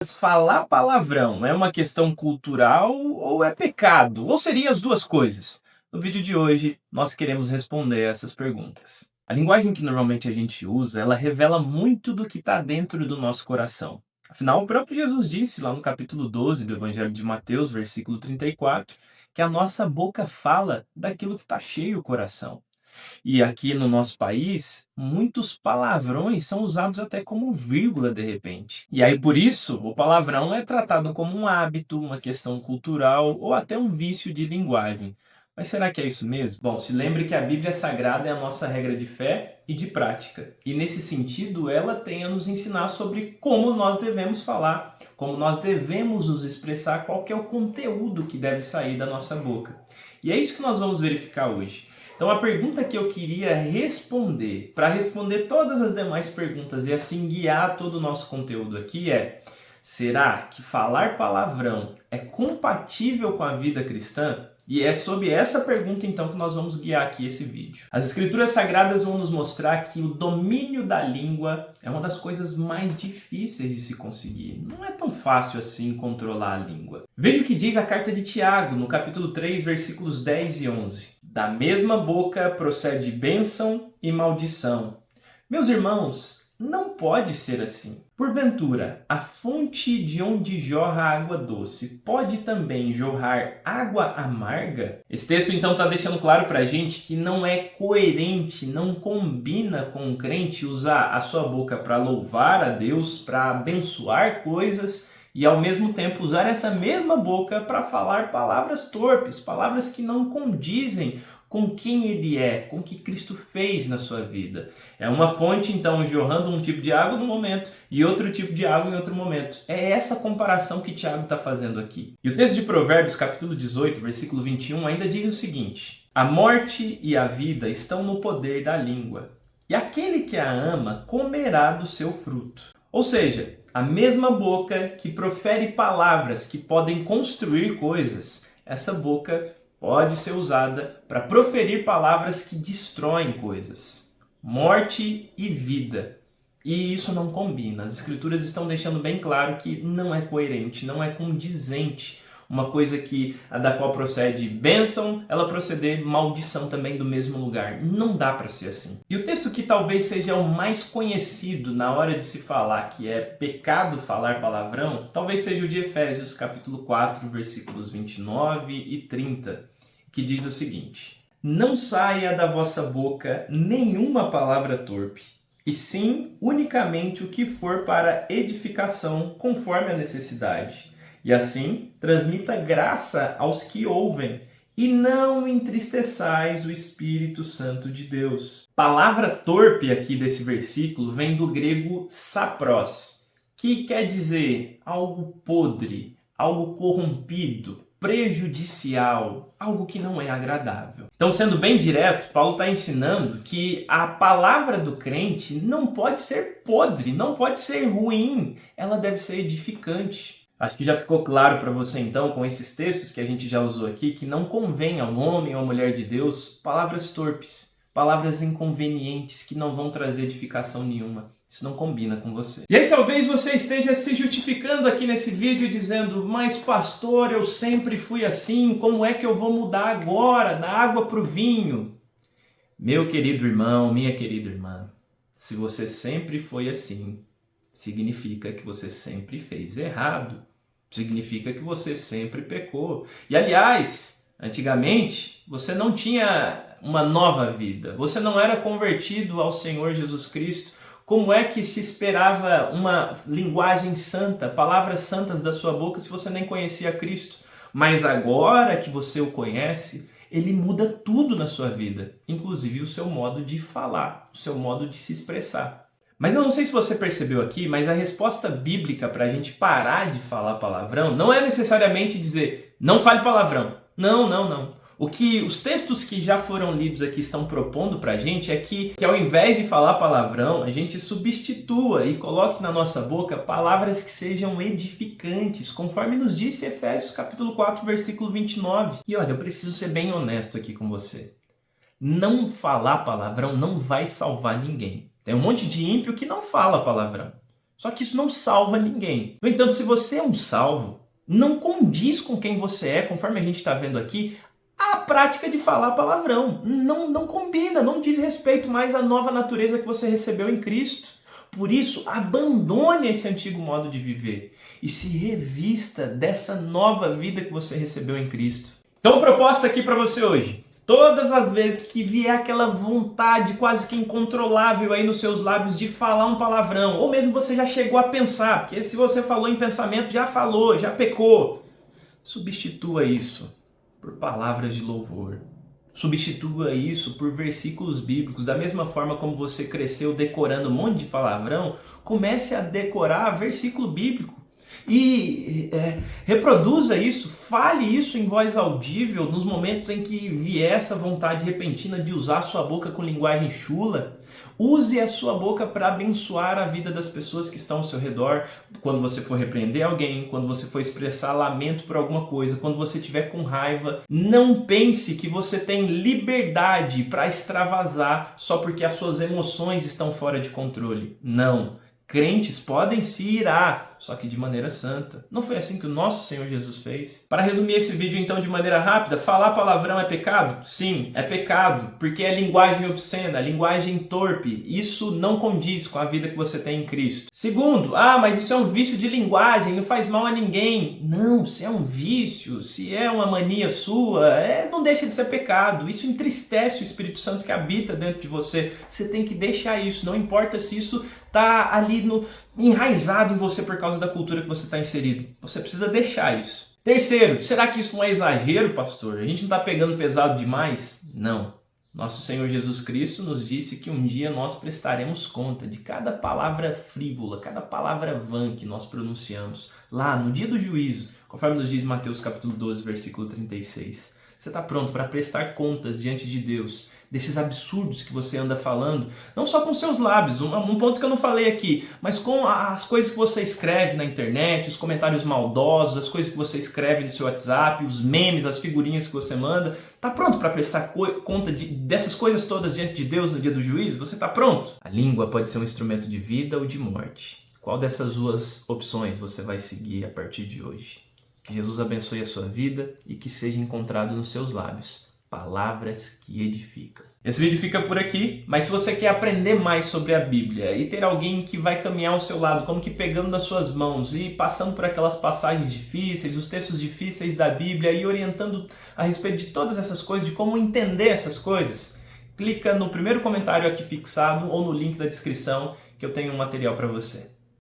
Falar palavrão é uma questão cultural ou é pecado? Ou seria as duas coisas? No vídeo de hoje, nós queremos responder essas perguntas. A linguagem que normalmente a gente usa, ela revela muito do que está dentro do nosso coração. Afinal, o próprio Jesus disse lá no capítulo 12 do Evangelho de Mateus, versículo 34, que a nossa boca fala daquilo que está cheio o coração. E aqui no nosso país, muitos palavrões são usados até como vírgula de repente. E aí por isso, o palavrão é tratado como um hábito, uma questão cultural ou até um vício de linguagem. Mas será que é isso mesmo? Bom, se lembre que a Bíblia Sagrada é a nossa regra de fé e de prática. E nesse sentido, ela tem a nos ensinar sobre como nós devemos falar, como nós devemos nos expressar, qual que é o conteúdo que deve sair da nossa boca. E é isso que nós vamos verificar hoje. Então a pergunta que eu queria responder, para responder todas as demais perguntas e assim guiar todo o nosso conteúdo aqui é: será que falar palavrão é compatível com a vida cristã? E é sobre essa pergunta então que nós vamos guiar aqui esse vídeo. As Escrituras Sagradas vão nos mostrar que o domínio da língua é uma das coisas mais difíceis de se conseguir. Não é tão fácil assim controlar a língua. Veja o que diz a carta de Tiago, no capítulo 3, versículos 10 e 11. Da mesma boca procede bênção e maldição. Meus irmãos, não pode ser assim. Porventura, a fonte de onde jorra água doce pode também jorrar água amarga? Esse texto então está deixando claro para a gente que não é coerente, não combina com um crente usar a sua boca para louvar a Deus, para abençoar coisas e ao mesmo tempo usar essa mesma boca para falar palavras torpes, palavras que não condizem com quem ele é, com o que Cristo fez na sua vida. É uma fonte, então, jorrando um tipo de água num momento e outro tipo de água em outro momento. É essa comparação que Tiago está fazendo aqui. E o texto de Provérbios, capítulo 18, versículo 21, ainda diz o seguinte: a morte e a vida estão no poder da língua, e aquele que a ama comerá do seu fruto. Ou seja, a mesma boca que profere palavras que podem construir coisas, essa boca pode ser usada para proferir palavras que destroem coisas. Morte e vida. E isso não combina. As Escrituras estão deixando bem claro que não é coerente, não é condizente. Uma coisa da qual procede bênção, ela proceder maldição também do mesmo lugar. Não dá para ser assim. E o texto que talvez seja o mais conhecido na hora de se falar que é pecado falar palavrão, talvez seja o de Efésios, capítulo 4, versículos 29 e 30, que diz o seguinte: não saia da vossa boca nenhuma palavra torpe, e sim unicamente o que for para edificação conforme a necessidade. E assim, transmita graça aos que ouvem, e não entristeçais o Espírito Santo de Deus. Palavra torpe aqui desse versículo vem do grego sapros, que quer dizer algo podre, algo corrompido, prejudicial, algo que não é agradável. Então, sendo bem direto, Paulo está ensinando que a palavra do crente não pode ser podre, não pode ser ruim, ela deve ser edificante. Acho que já ficou claro para você então, com esses textos que a gente já usou aqui, que não convém ao homem ou à mulher de Deus palavras torpes, palavras inconvenientes que não vão trazer edificação nenhuma. Isso não combina com você. E aí talvez você esteja se justificando aqui nesse vídeo dizendo: mas pastor, eu sempre fui assim, como é que eu vou mudar agora, da água para o vinho? Meu querido irmão, minha querida irmã, se você sempre foi assim, significa que você sempre fez errado. Significa que você sempre pecou. E aliás, antigamente, você não tinha uma nova vida. Você não era convertido ao Senhor Jesus Cristo. Como é que se esperava uma linguagem santa, palavras santas da sua boca, se você nem conhecia Cristo? Mas agora que você o conhece, ele muda tudo na sua vida, inclusive o seu modo de falar, o seu modo de se expressar. Mas eu não sei se você percebeu aqui, mas a resposta bíblica para a gente parar de falar palavrão não é necessariamente dizer não fale palavrão. Não. O que os textos que já foram lidos aqui estão propondo para a gente é que ao invés de falar palavrão, a gente substitua e coloque na nossa boca palavras que sejam edificantes, conforme nos disse Efésios capítulo 4, versículo 29. E olha, eu preciso ser bem honesto aqui com você. Não falar palavrão não vai salvar ninguém. Tem um monte de ímpio que não fala palavrão. Só que isso não salva ninguém. No entanto, se você é um salvo, não condiz com quem você é, conforme a gente está vendo aqui, a prática de falar palavrão. Não combina, não diz respeito mais à nova natureza que você recebeu em Cristo. Por isso, abandone esse antigo modo de viver e se revista dessa nova vida que você recebeu em Cristo. Então, proposta aqui para você hoje. Todas as vezes que vier aquela vontade quase que incontrolável aí nos seus lábios de falar um palavrão, ou mesmo você já chegou a pensar, porque se você falou em pensamento, já falou, já pecou, substitua isso por palavras de louvor. Substitua isso por versículos bíblicos. Da mesma forma como você cresceu decorando um monte de palavrão, comece a decorar versículo bíblico. E reproduza isso, fale isso em voz audível nos momentos em que vier essa vontade repentina de usar a sua boca com linguagem chula. Use a sua boca para abençoar a vida das pessoas que estão ao seu redor. Quando você for repreender alguém, quando você for expressar lamento por alguma coisa, quando você estiver com raiva, não pense que você tem liberdade para extravasar só porque as suas emoções estão fora de controle. Não. Crentes podem se irar, só que de maneira santa. Não foi assim que o nosso Senhor Jesus fez? Para resumir esse vídeo então de maneira rápida, falar palavrão é pecado? Sim, é pecado, porque é linguagem obscena, linguagem torpe. Isso não condiz com a vida que você tem em Cristo. Segundo, mas isso é um vício de linguagem, não faz mal a ninguém. Não, se é um vício, se é uma mania sua, não deixa de ser pecado. Isso entristece o Espírito Santo que habita dentro de você. Você tem que deixar isso, não importa se isso está ali enraizado em você por causa da cultura que você está inserido. Você precisa deixar isso. Terceiro, será que isso não é exagero, pastor? A gente não está pegando pesado demais? Não. Nosso Senhor Jesus Cristo nos disse que um dia nós prestaremos conta de cada palavra frívola, cada palavra vã que nós pronunciamos lá no dia do juízo, conforme nos diz Mateus capítulo 12, versículo 36. Você está pronto para prestar contas diante de Deus desses absurdos que você anda falando, não só com seus lábios, um ponto que eu não falei aqui, mas com as coisas que você escreve na internet, os comentários maldosos, as coisas que você escreve no seu WhatsApp, os memes, as figurinhas que você manda. Está pronto para prestar conta dessas coisas todas diante de Deus no dia do juízo? Você está pronto? A língua pode ser um instrumento de vida ou de morte. Qual dessas duas opções você vai seguir a partir de hoje? Que Jesus abençoe a sua vida e que seja encontrado nos seus lábios palavras que edificam. Esse vídeo fica por aqui, mas se você quer aprender mais sobre a Bíblia e ter alguém que vai caminhar ao seu lado, como que pegando nas suas mãos e passando por aquelas passagens difíceis, os textos difíceis da Bíblia e orientando a respeito de todas essas coisas, de como entender essas coisas, clica no primeiro comentário aqui fixado ou no link da descrição que eu tenho um material para você.